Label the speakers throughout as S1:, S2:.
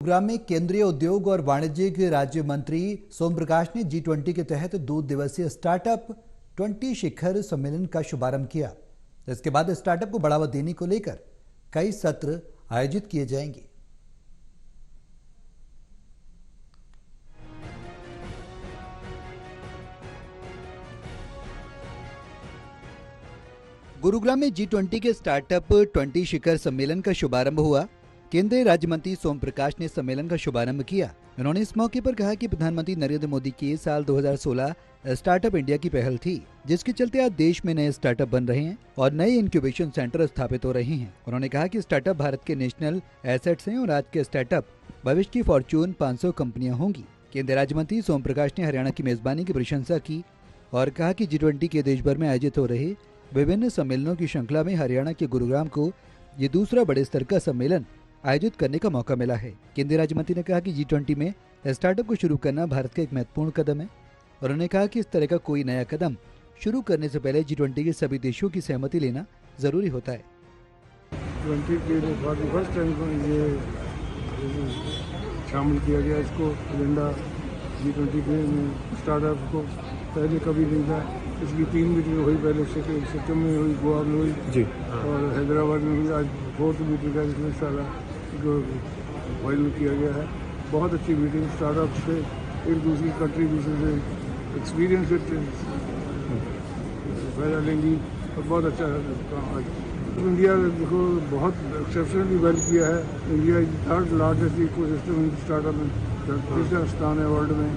S1: गुरुग्राम में केंद्रीय उद्योग और वाणिज्यिक राज्य मंत्री सोम प्रकाश ने G20 के तहत 2 दिवसीय स्टार्टअप 20 शिखर सम्मेलन का शुभारंभ किया। इसके बाद स्टार्टअप को बढ़ावा देने को लेकर कई सत्र आयोजित किए जाएंगे। गुरुग्राम में G20 के स्टार्टअप 20 शिखर सम्मेलन का शुभारंभ हुआ। केंद्रीय राज्य मंत्री सोम प्रकाश ने सम्मेलन का शुभारंभ किया। उन्होंने इस मौके पर कहा कि प्रधानमंत्री नरेंद्र मोदी की साल 2016 स्टार्टअप इंडिया की पहल थी, जिसके चलते आज देश में नए स्टार्टअप बन रहे हैं और नए इंक्यूबेशन सेंटर स्थापित हो रहे हैं। उन्होंने कहा कि स्टार्टअप भारत के नेशनल एसेट्स हैं और आज के स्टार्टअप भविष्य की फॉर्च्यून 500 कंपनियां होंगी। केंद्रीय राज्य मंत्री सोम प्रकाश ने हरियाणा की मेजबानी की प्रशंसा की और कहा कि G20 के देश भर में आयोजित हो रहे विभिन्न सम्मेलनों की श्रृंखला में हरियाणा के गुरुग्राम को ये दूसरा बड़े स्तर का सम्मेलन आयोजित करने का मौका मिला है। केंद्रीय राज्य मंत्री ने कहा कि G20 में स्टार्टअप को शुरू करना भारत का एक महत्वपूर्ण कदम है और उन्होंने कहा कि इस तरह का कोई नया कदम शुरू करने से पहले G20 के सभी देशों की सहमति लेना जरूरी होता है।
S2: 20 के फर्स्ट टाइम ये शामिल किया गया इसको एजेंडा G20 के स्टार्टअप को पहले कभी नहीं था। इसकी 3 मीटिंग हुई, पहले सिक्किम में हुई, गोवा में हुई जी और हैदराबाद में हुई। आज 4th मीटिंग का इसमें सारा फाइनल किया गया है। बहुत अच्छी मीटिंग, स्टार्टअप से एक दूसरी कंट्रीब्यूशन से एक्सपीरियंस फायदा लेंगी और बहुत अच्छा काम। इंडिया देखो बहुत एक्सेप्शनली वेल किया है। India is 3rd largest ecosystem in startup में, तीसरा स्थान है वर्ल्ड में।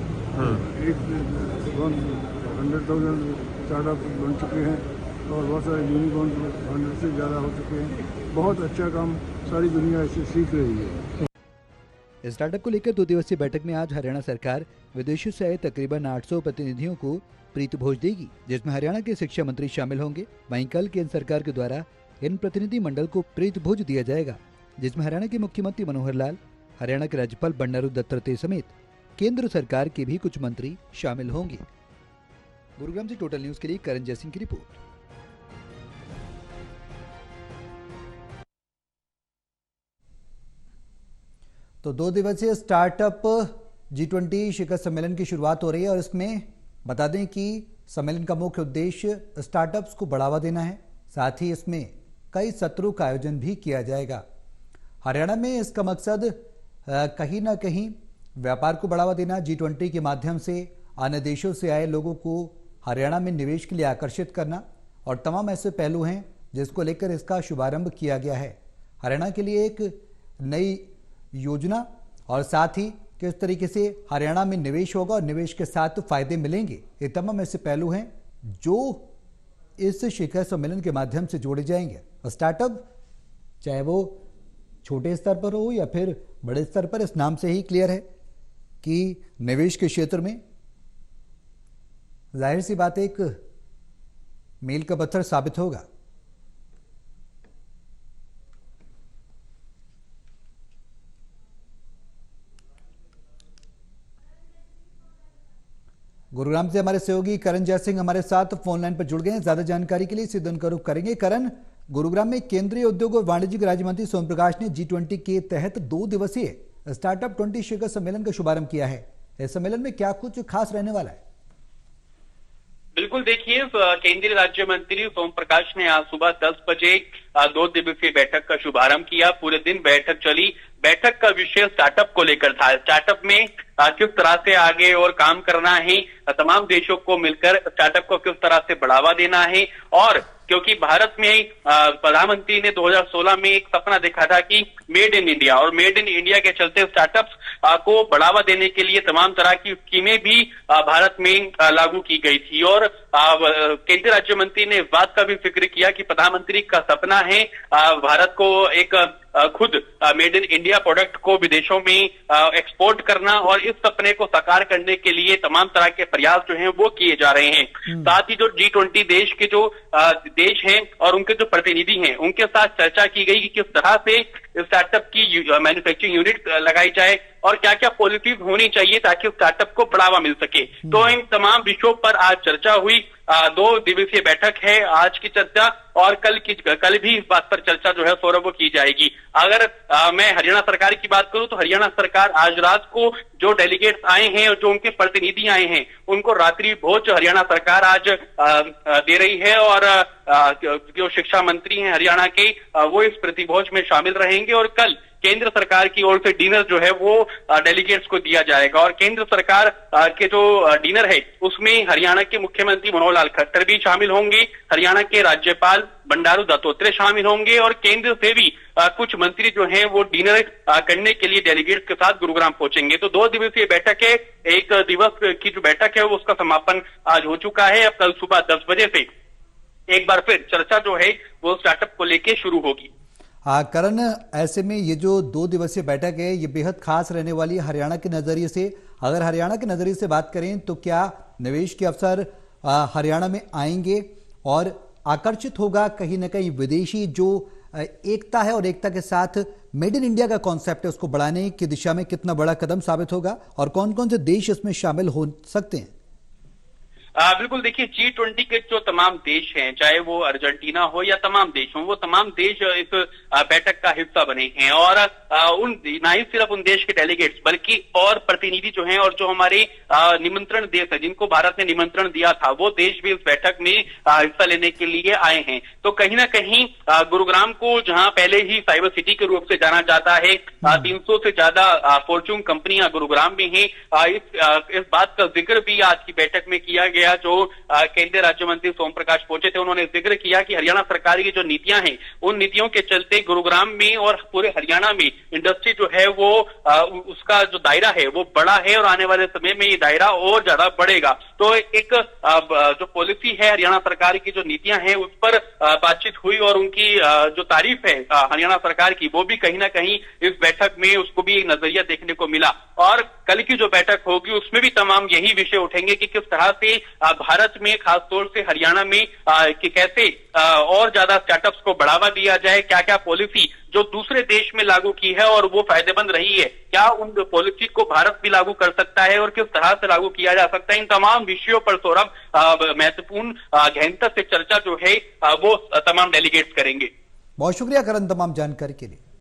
S2: 100,000 स्टार्टअप बन चुके हैं और बहुत सारे यूनिकॉर्न 100 से ज़्यादा हो चुके हैं। बहुत अच्छा काम सारी दुनिया इससे सीख रही है।
S1: स्टार्टअप को लेकर 2 दिवसीय बैठक में आज हरियाणा सरकार विदेशों से आए तकरीबन 800 प्रतिनिधियों को प्रीत भोज देगी, जिसमें हरियाणा के शिक्षा मंत्री शामिल होंगे। वहीं कल केंद्र सरकार के द्वारा इन प्रतिनिधि मंडल को प्रीत भोज दिया जाएगा, जिसमें हरियाणा के मुख्यमंत्री मनोहर लाल, हरियाणा के राज्यपाल बंडारू दत्तात्रेय समेत केंद्र सरकार के भी कुछ मंत्री शामिल होंगे। गुरुग्राम से टोटल न्यूज के लिए करण जयसिंह की रिपोर्ट। तो 2 दिवसीय स्टार्टअप G20 शिखर सम्मेलन की शुरुआत हो रही है और इसमें बता दें कि सम्मेलन का मुख्य उद्देश्य स्टार्टअप्स को बढ़ावा देना है। साथ ही इसमें कई सत्रों का आयोजन भी किया जाएगा। हरियाणा में इसका मकसद कहीं ना कहीं व्यापार को बढ़ावा देना, G20 के माध्यम से अन्य देशों से आए लोगों को हरियाणा में निवेश के लिए आकर्षित करना और तमाम ऐसे पहलू हैं जिसको लेकर इसका शुभारंभ किया गया है। हरियाणा के लिए एक नई योजना और साथ ही किस तरीके से हरियाणा में निवेश होगा और निवेश के साथ फायदे मिलेंगे, ये तमाम ऐसे पहलू हैं जो इस शिखर सम्मेलन के माध्यम से जोड़े जाएंगे। स्टार्टअप चाहे वो छोटे स्तर पर हो या फिर बड़े स्तर पर, इस नाम से ही क्लियर है कि निवेश के क्षेत्र में जाहिर सी बात एक मील का पत्थर साबित होगा। गुरुग्राम से हमारे सहयोगी करण जयसिंह हमारे साथ फोन लाइन पर जुड़ गए हैं। ज्यादा जानकारी के लिए सीधे उनका रुख करेंगे। करण, गुरुग्राम में केंद्रीय उद्योग और वाणिज्यिक राज्य मंत्री सोम प्रकाश ने G20 के तहत 2 दिवसीय स्टार्टअप 20 शिखर सम्मेलन का शुभारंभ किया है। इस सम्मेलन में क्या कुछ खास रहने वाला है?
S3: बिल्कुल, देखिए केंद्रीय राज्य मंत्री सोम प्रकाश ने आज सुबह 10 बजे 2 दिवसीय बैठक का शुभारंभ किया। पूरे दिन बैठक चली। बैठक का विषय स्टार्टअप को लेकर था। स्टार्टअप में किस तरह से आगे और काम करना है, तमाम देशों को मिलकर स्टार्टअप को किस तरह से बढ़ावा देना है। और क्योंकि भारत में प्रधानमंत्री ने 2016 में एक सपना देखा था कि मेड इन इंडिया, और मेड इन इंडिया के चलते स्टार्टअप्स को बढ़ावा देने के लिए तमाम तरह की स्कीमें भी भारत में लागू की गई थी। और केंद्रीय राज्य मंत्री ने इस बात का भी जिक्र किया कि प्रधानमंत्री का सपना है भारत को एक खुद मेड इन इंडिया प्रोडक्ट को विदेशों में एक्सपोर्ट करना, और इस सपने को साकार करने के लिए तमाम तरह के प्रयास जो हैं वो किए जा रहे हैं। साथ ही जो G20 देश के जो देश हैं और उनके जो प्रतिनिधि हैं उनके साथ चर्चा की गई कि किस तरह से स्टार्टअप की मैन्युफैक्चरिंग यूनिट लगाई जाए और क्या क्या पॉलिसीज होनी चाहिए ताकि स्टार्टअप को बढ़ावा मिल सके। तो इन तमाम विषयों पर आज चर्चा हुई। 2 दिवसीय बैठक है आज की चर्चा। और कल भी इस बात पर चर्चा जो है सौरभ वो की जाएगी। अगर मैं हरियाणा सरकार की बात करूं तो हरियाणा सरकार आज रात को जो डेलीगेट्स आए हैं और जो उनके प्रतिनिधि आए हैं उनको रात्रि भोज हरियाणा सरकार आज दे रही है और जो शिक्षा मंत्री हैं हरियाणा के वो इस प्रतिभोज में शामिल रहेंगे और कल केंद्र सरकार की ओर से डिनर जो है वो डेलीगेट्स को दिया जाएगा। और केंद्र सरकार के जो डिनर है उसमें हरियाणा के मुख्यमंत्री मनोहर लाल खट्टर भी शामिल होंगे, हरियाणा के राज्यपाल बंडारू दत्तात्रेय शामिल होंगे और केंद्र से भी कुछ मंत्री जो हैं वो डिनर करने के लिए डेलीगेट्स के साथ गुरुग्राम पहुंचेंगे। तो 2 दिवसीय बैठक है, 1 दिवस की जो बैठक है उसका समापन आज हो चुका है। अब कल सुबह 10 बजे से एक बार फिर चर्चा जो है वो स्टार्टअप को लेके शुरू होगी।
S1: करण, ऐसे में ये जो 2 दिवसीय बैठक है ये बेहद खास रहने वाली है हरियाणा के नजरिए से। अगर हरियाणा के नजरिए से बात करें तो क्या निवेश के अवसर हरियाणा में आएंगे और आकर्षित होगा कहीं ना कहीं विदेशी जो एकता है और एकता के साथ मेड इन इंडिया का कॉन्सेप्ट है उसको बढ़ाने की दिशा में कितना बड़ा कदम साबित होगा और कौन कौन से देश इसमें शामिल हो सकते हैं?
S3: बिल्कुल, देखिए G20 के जो तमाम देश हैं, चाहे वो अर्जेंटीना हो या तमाम देश हो, वो तमाम देश इस बैठक का हिस्सा बने हैं और ना ही सिर्फ उन देश के डेलीगेट्स बल्कि और प्रतिनिधि जो हैं और जो हमारे निमंत्रण देश है जिनको भारत ने निमंत्रण दिया था वो देश भी इस बैठक में हिस्सा लेने के लिए आए हैं। तो कहीं ना कहीं गुरुग्राम को जहां पहले ही साइबर सिटी के रूप से जाना जाता है, 300 से ज्यादा फॉर्च्यून कंपनियां गुरुग्राम में हैं। इस बात का जिक्र भी आज की बैठक में किया गया। जो केंद्रीय राज्य मंत्री सोम प्रकाश पहुंचे थे उन्होंने जिक्र किया कि हरियाणा सरकार की जो नीतियां हैं उन नीतियों के चलते गुरुग्राम में और पूरे हरियाणा में इंडस्ट्री जो है वो उसका जो दायरा है वो बड़ा है और आने वाले समय में ये दायरा और ज्यादा बढ़ेगा। तो एक जो पॉलिसी है हरियाणा सरकार की जो नीतियां हैं उस पर बातचीत हुई और उनकी जो तारीफ है हरियाणा सरकार की वो भी कहीं ना कहीं इस बैठक में उसको भी एक नजरिया देखने को मिला। और कल की जो बैठक होगी उसमें भी तमाम यही विषय उठेंगे कि किस तरह से भारत में खासतौर से हरियाणा में कि कैसे और ज्यादा स्टार्टअप्स को बढ़ावा दिया जाए, क्या क्या पॉलिसी जो दूसरे देश में लागू की है और वो फायदेमंद रही है, क्या उन पॉलिसी को भारत भी लागू कर सकता है और किस तरह से लागू किया जा सकता है। इन तमाम विषयों पर सौरभ महत्वपूर्ण गहनता से चर्चा जो है वो तमाम डेलीगेट्स करेंगे।
S1: बहुत शुक्रिया करण तमाम जानकारी के लिए।